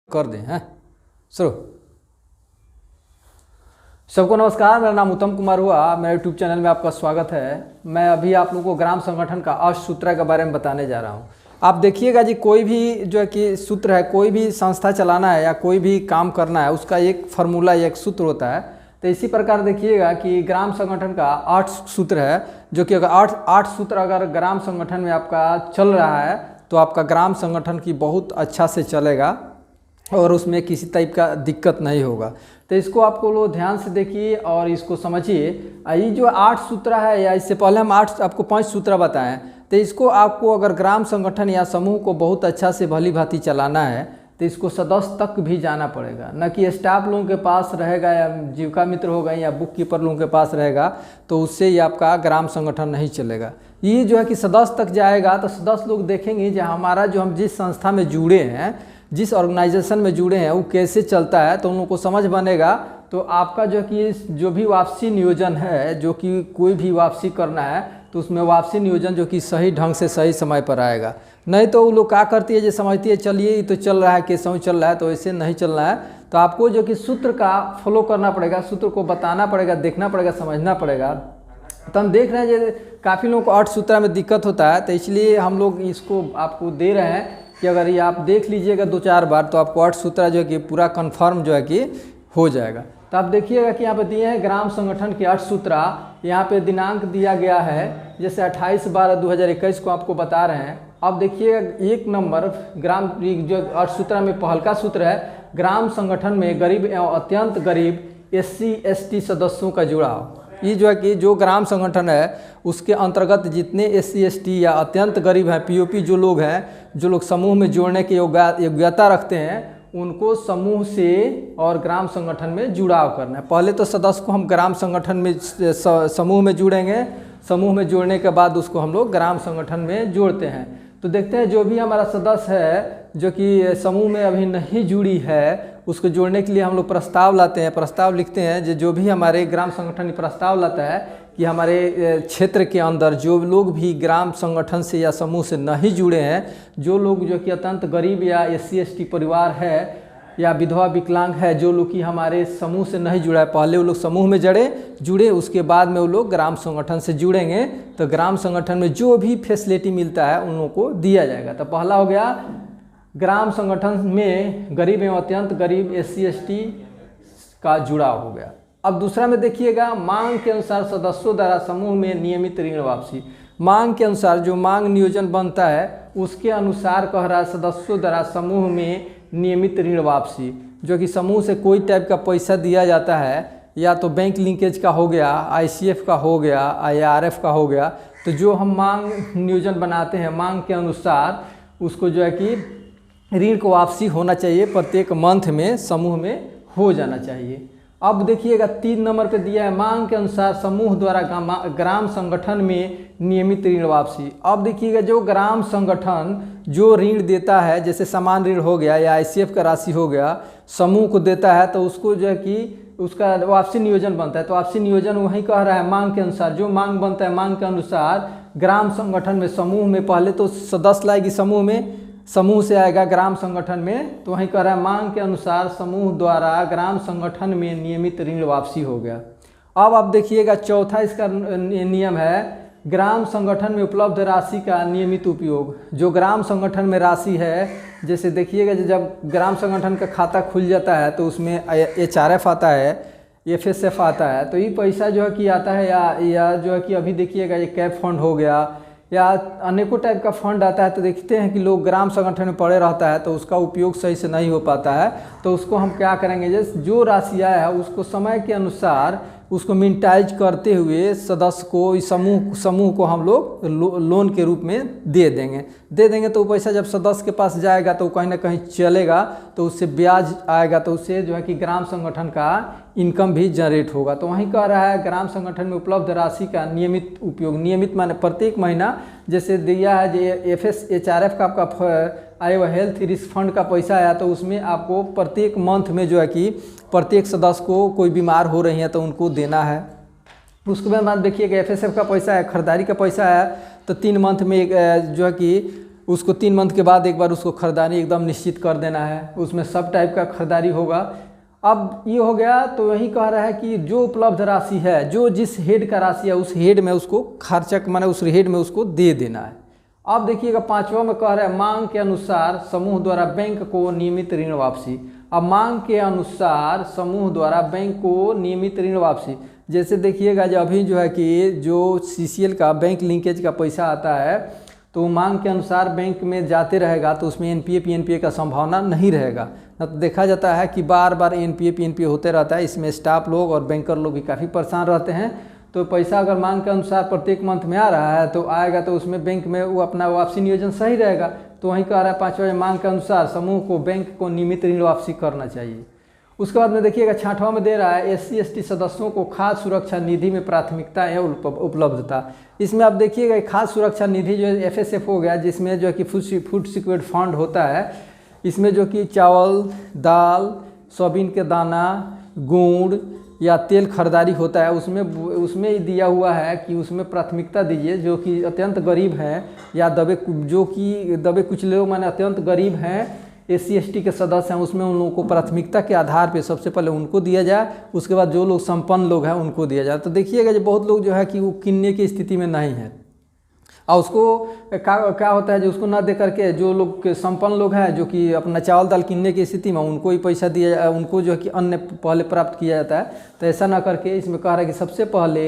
कर दें हैं। शुरू। सबको नमस्कार, मेरा नाम उत्तम कुमार हुआ। मेरे यूट्यूब चैनल में आपका स्वागत है। मैं अभी आप लोगों को ग्राम संगठन का अष्टसूत्र के बारे में बताने जा रहा हूँ। आप देखिएगा जी, कोई भी जो है कि सूत्र है, कोई भी संस्था चलाना है या कोई भी काम करना है, उसका एक फार्मूला, एक सूत्र होता है। तो इसी प्रकार देखिएगा कि ग्राम संगठन का 8 सूत्र है, जो कि अगर 8 सूत्र अगर ग्राम संगठन में आपका चल रहा है तो आपका ग्राम संगठन की बहुत अच्छा से चलेगा और उसमें किसी टाइप का दिक्कत नहीं होगा। तो इसको आपको लोग ध्यान से देखिए और इसको समझिए। ये जो 8 सूत्र है, या इससे पहले हम आपको 5 सूत्र बताएं, तो इसको आपको अगर ग्राम संगठन या समूह को बहुत अच्छा से भली भांति चलाना है तो इसको सदस्य तक भी जाना पड़ेगा। न कि स्टाफ लोगों के पास रहेगा या जीविका मित्र हो गए या बुक कीपर लोगों के पास रहेगा तो उससे ही आपका ग्राम संगठन नहीं चलेगा। ये जो है कि सदस्य तक जाएगा तो सदस्य लोग देखेंगे कि हमारा जो हम जिस संस्था में जुड़े हैं, जिस ऑर्गेनाइजेशन में जुड़े हैं, वो कैसे चलता है, तो उन लोगों को समझ बनेगा। तो आपका जो कि जो भी वापसी नियोजन है, जो कि कोई भी वापसी करना है तो उसमें वापसी नियोजन जो कि सही ढंग से सही समय पर आएगा। नहीं तो वो लोग क्या करती है, जो समझती है चलिए ये तो चल रहा है, कैसे चल रहा है, तो ऐसे नहीं चलना है। तो आपको जो कि सूत्र का फॉलो करना पड़ेगा, सूत्र को बताना पड़ेगा, देखना पड़ेगा, समझना पड़ेगा। तो हम देख रहे हैं जो काफ़ी लोगों को 8 सूत्र में दिक्कत होता है, तो इसलिए हम लोग इसको आपको दे रहे हैं कि अगर ये आप देख लीजिएगा 2-4 बार तो आपको 8 सूत्र जो है कि पूरा कन्फर्म जो है कि हो जाएगा। तो आप देखिएगा कि यहाँ पे दिए हैं ग्राम संगठन के 8 सूत्र। यहाँ पे दिनांक दिया गया है, जैसे 28/12/2021 को आपको बता रहे हैं। अब देखिएगा 1 नंबर ग्राम जो 8 सूत्र में पहल का सूत्र है, ग्राम संगठन में गरीब एवं अत्यंत गरीब SC/ST सदस्यों का जुड़ाव। ये जो है कि जो ग्राम संगठन है उसके अंतर्गत जितने SC/ST या अत्यंत गरीब हैं, POP जो लोग हैं, जो लोग समूह में जोड़ने की योग्यता रखते हैं, उनको समूह से और ग्राम संगठन में जुड़ाव करना है। पहले तो सदस्य को हम ग्राम संगठन में समूह में जुड़ेंगे, समूह में जोड़ने के बाद उसको हम लोग ग्राम संगठन में जोड़ते हैं। तो देखते हैं जो भी हमारा सदस्य है जो कि समूह में अभी नहीं जुड़ी है, उसको जोड़ने के लिए हम लोग प्रस्ताव लाते हैं, प्रस्ताव लिखते हैं। जो भी हमारे ग्राम संगठन प्रस्ताव लाता है कि हमारे क्षेत्र के अंदर जो लोग भी ग्राम संगठन से या समूह से नहीं जुड़े हैं, जो लोग जो कि अत्यंत गरीब या SC/ST परिवार है या विधवा विकलांग है, जो लोग कि हमारे समूह से नहीं जुड़ा है, पहले वो लोग समूह में जुड़े उसके बाद में वो लोग ग्राम संगठन से जुड़ेंगे, तो ग्राम संगठन में जो भी फैसिलिटी मिलता है उन लोगों को दिया जाएगा। तो पहला हो गया ग्राम संगठन में गरीब एवं अत्यंत गरीब SC/ST का जुड़ाव हो गया। अब दूसरा में देखिएगा, मांग के अनुसार सदस्यों द्वारा समूह में नियमित ऋण वापसी। मांग के अनुसार जो मांग नियोजन बनता है उसके अनुसार कह रहा है सदस्यों द्वारा समूह में नियमित ऋण वापसी। जो कि समूह से कोई टाइप का पैसा दिया जाता है, या तो बैंक लिंकेज का हो गया, ICF का हो गया, IRF का हो गया, तो जो हम मांग नियोजन बनाते हैं मांग के अनुसार उसको जो है कि ऋण को वापसी होना चाहिए, प्रत्येक मंथ में समूह में हो जाना चाहिए। अब देखिएगा 3 नंबर पे दिया है, मांग के अनुसार समूह द्वारा ग्राम संगठन में नियमित ऋण वापसी। अब देखिएगा जो ग्राम संगठन जो ऋण देता है, जैसे समान ऋण हो गया या ICF का राशि हो गया, समूह को देता है, तो उसको जो है कि उसका वापसी नियोजन बनता है। तो वापसी नियोजन वही कह रहा है मांग के अनुसार, जो मांग बनता है मांग के अनुसार ग्राम संगठन में समूह में, पहले तो सदस्य लाएगी समूह में, समूह से आएगा ग्राम संगठन में, तो वहीं कह रहा है मांग के अनुसार समूह द्वारा ग्राम संगठन में नियमित ऋण वापसी हो गया। अब आप देखिएगा चौथा इसका नियम है, ग्राम संगठन में उपलब्ध राशि का नियमित उपयोग। जो ग्राम संगठन में राशि है, जैसे देखिएगा जब ग्राम संगठन का खाता खुल जाता है तो उसमें HRF आता है, FSF आता है, तो ये पैसा जो है कि आता है, या जो है कि अभी देखिएगा ये कैप फंड हो गया या अनेकों टाइप का फंड आता है। तो देखते हैं कि लोग ग्राम संगठन में पड़े रहता है तो उसका उपयोग सही से नहीं हो पाता है, तो उसको हम क्या करेंगे, जैसे जो राशि आया है उसको समय के अनुसार उसको मिनटाइज करते हुए सदस्य को, इस समूह को हम लोग लोन के रूप में दे देंगे। तो पैसा जब सदस्य के पास जाएगा तो कहीं ना कहीं चलेगा, तो उससे ब्याज आएगा, तो उससे जो है कि ग्राम संगठन का इनकम भी जनरेट होगा। तो वहीं कह रहा है ग्राम संगठन में उपलब्ध राशि का नियमित उपयोग। नियमित माने प्रत्येक महीना, जैसे दिया है जो HRF का आपका आया हुआ हेल्थ रिस्क फंड का पैसा आया, तो उसमें आपको प्रत्येक मंथ में जो है कि प्रत्येक सदस्य को कोई बीमार हो रही है तो उनको देना है। उसके बाद देखिएगा FSF का पैसा है, खरीदारी का पैसा है, तो 3 मंथ में जो है कि उसको 3 मंथ के बाद एक बार उसको खरीदारी एकदम निश्चित कर देना है, उसमें सब टाइप का खरीदारी होगा। अब ये हो गया, तो यही कह रहा है कि जो उपलब्ध राशि है, जो जिस हेड का राशि है उस हेड में उसको खर्चा माने उस हेड में उसको दे देना है। अब देखिएगा 5वां में कह रहा है मांग के अनुसार समूह द्वारा बैंक को नियमित ऋण वापसी। अब मांग के अनुसार समूह द्वारा बैंक को नियमित ऋण वापसी, जैसे देखिएगा जो अभी जो है कि जो CCL का बैंक लिंकेज का पैसा आता है तो मांग के अनुसार बैंक में जाते रहेगा तो उसमें NPA PNPA का संभावना नहीं रहेगा। न तो देखा जाता है कि बार बार NPA PNPA होते रहता है, इसमें स्टाफ लोग और बैंकर लोग भी काफ़ी परेशान रहते हैं। तो पैसा अगर मांग के अनुसार प्रत्येक मंथ में आ रहा है तो आएगा तो उसमें बैंक में वो अपना वापसी नियोजन सही रहेगा। तो वहीं कह रहा है 5वां मांग के अनुसार समूह को बैंक को नियमित ऋण वापसी करना चाहिए। उसके बाद में देखिएगा 6वां में दे रहा है SC ST सदस्यों को खाद्य सुरक्षा निधि में प्राथमिकता एवं उपलब्धता। इसमें आप देखिएगा खाद्य सुरक्षा निधि जो FSF हो गया, जिसमें जो है कि फूड सिक्योरिटी फंड होता है, इसमें जो कि चावल, दाल, सोयाबीन के दाना, गुड़ या तेल खरीदारी होता है, उसमें दिया हुआ है कि उसमें प्राथमिकता दीजिए जो कि अत्यंत गरीब हैं या दबे कुचले लोग माने अत्यंत गरीब हैं, SC ST के सदस्य हैं, उसमें उन लोगों को प्राथमिकता के आधार पे सबसे पहले उनको दिया जाए, उसके बाद जो लोग संपन्न लोग हैं उनको दिया जाए। तो देखिएगा जो बहुत लोग जो है कि वो किनने की स्थिति में नहीं है और उसको क्या होता है जो उसको ना दे करके जो लोग संपन्न लोग हैं जो कि अपना चावल दाल किनने की स्थिति में उनको ही पैसा दिया, उनको जो है कि अन्न पहले प्राप्त किया जाता है। तो ऐसा ना करके इसमें कह रहा है कि सबसे पहले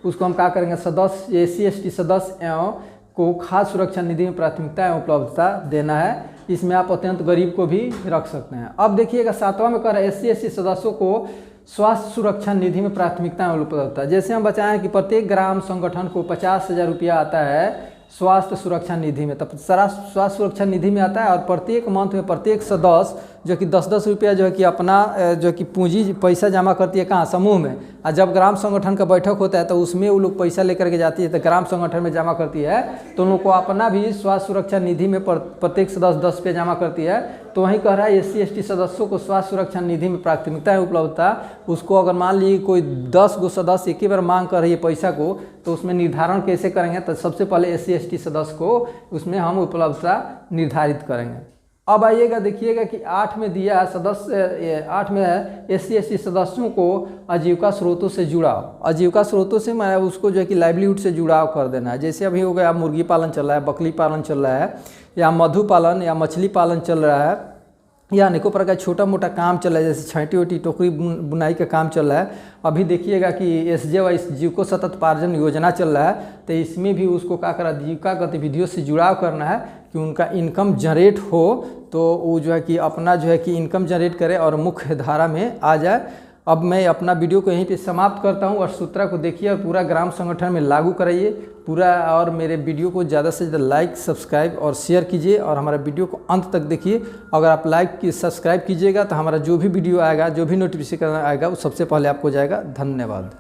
उसको हम क्या करेंगे, सदस्य SC ST सदस्य एवं को खाद्य सुरक्षा निधि में प्राथमिकता एवं उपलब्धता देना है। इसमें आप अत्यंत गरीब को भी रख सकते हैं। अब देखिएगा 7वां में कह रहा है SC ST सदस्यों को स्वास्थ्य सुरक्षा निधि में प्राथमिकता एवं उपलब्धता। जैसे हम बताएं कि प्रत्येक ग्राम संगठन को 50,000 रुपया आता है स्वास्थ्य सुरक्षा निधि में, तब स्वास्थ्य सुरक्षा निधि में आता है और प्रत्येक मंथ में प्रत्येक सदस्य जो कि 10-10 रुपया जो है कि अपना जो कि पूंजी पैसा जमा करती है कहाँ, समूह में। और जब ग्राम संगठन का बैठक होता है तो उसमें वो लोग पैसा लेकर के जाती है तो ग्राम संगठन में जमा करती है, तो उन लोग को अपना भी स्वास्थ्य सुरक्षा निधि में प्रत्येक सदस्य 10 रुपये जमा करती है। तो वहीं कह रहा है SC ST सदस्यों को स्वास्थ्य सुरक्षा निधि में प्राथमिकता है उपलब्धता। उसको अगर मान लीजिए कोई 10 गो सदस्य एक ही बार मांग कर रही है पैसा को, तो उसमें निर्धारण कैसे करेंगे, तो सबसे पहले SC ST सदस्य को उसमें हम उपलब्धता निर्धारित करेंगे। अब आइएगा देखिएगा कि 8 में दिया है सदस्य, 8 में है SC ST सदस्यों को आजीविका स्रोतों से जुड़ाव। आजीविका स्रोतों से मैं उसको जो है कि लाइवलीहुड से जुड़ाव कर देना है। जैसे अभी हो गया मुर्गी पालन चल रहा है, बकरी पालन चल रहा है, या मधु पालन या मछली पालन चल रहा है, या अनेकों प्रकार छोटा मोटा काम चल रहा है, जैसे छाँटी वटी टोकरी बुनाई का काम चल रहा है। अभी देखिएगा कि SJY जीविको सततपार्जन योजना चल रहा है, तो इसमें भी उसको क्या करा, जीविका गतिविधियों से जुड़ाव करना है कि उनका इनकम जनरेट हो, तो वो जो है कि अपना जो है कि इनकम जनरेट करे और मुख्य धारा में आ जाए। अब मैं अपना वीडियो को यहीं पे समाप्त करता हूँ और सूत्रा को देखिए और पूरा ग्राम संगठन में लागू कराइए पूरा, और मेरे वीडियो को ज़्यादा से ज़्यादा लाइक, सब्सक्राइब और शेयर कीजिए और हमारा वीडियो को अंत तक देखिए। अगर आप लाइक सब्सक्राइब कीजिएगा तो हमारा जो भी वीडियो आएगा, जो भी नोटिफिकेशन आएगा वो सबसे पहले आपको जाएगा। धन्यवाद।